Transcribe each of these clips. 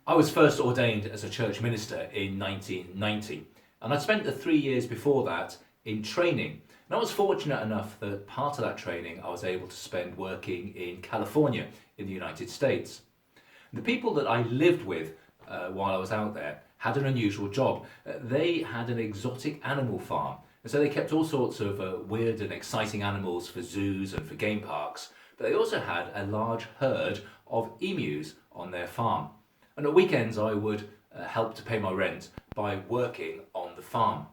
I was first ordained as a church minister in 1990, and I'd spent the 3 years before that in training. And I was fortunate enough that part of that training I was able to spend working in California in the United States. The people that I lived with while I was out there had an unusual job. They had an exotic animal farm, and so they kept all sorts of weird and exciting animals for zoos and for game parks, but they also had a large herd of emus on their farm. And at weekends I would help to pay my rent by working on the farm.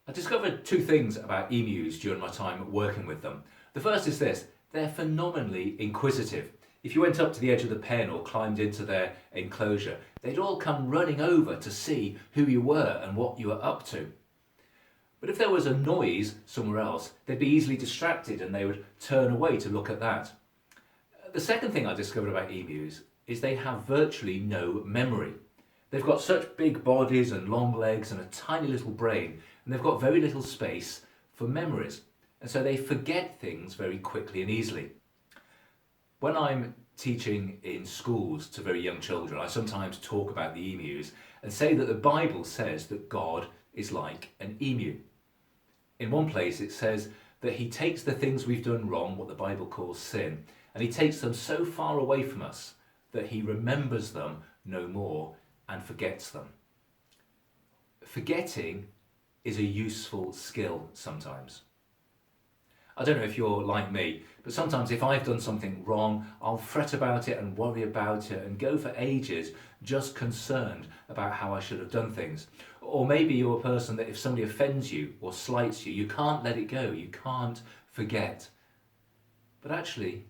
I discovered two things about emus during my time working with them. The first is this: they're phenomenally inquisitive. If you went up to the edge of the pen or climbed into their enclosure, they'd all come running over to see who you were and what you were up to. But if there was a noise somewhere else, they'd be easily distracted and they would turn away to look at that. The second thing I discovered about emus is they have virtually no memory. They've got such big bodies and long legs and a tiny little brain, and they've got very little space for memories, and so they forget things very quickly and easily. When I'm teaching in schools to very young children, I sometimes talk about the emus and say that the Bible says that God is like an emu. In one place it says that he takes the things we've done wrong, what the Bible calls sin, and he takes them so far away from us that he remembers them no more and forgets them. Forgetting is a useful skill sometimes. I don't know if you're like me, but sometimes if I've done something wrong, I'll fret about it and worry about it and go for ages just concerned about how I should have done things. Or maybe you're a person that if somebody offends you or slights you, you can't let it go, you can't forget. But actually,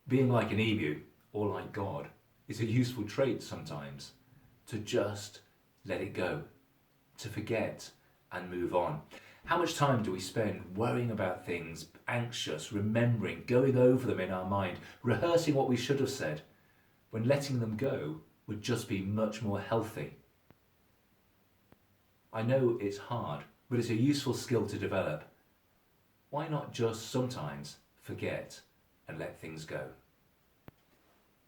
being like an emu or like God is a useful trait sometimes, to just let it go, to forget and move on. How much time do we spend worrying about things, anxious, remembering, going over them in our mind, rehearsing what we should have said, when letting them go would just be much more healthy? I know it's hard, but it's a useful skill to develop. Why not just sometimes forget and let things go?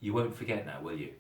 You won't forget now, will you?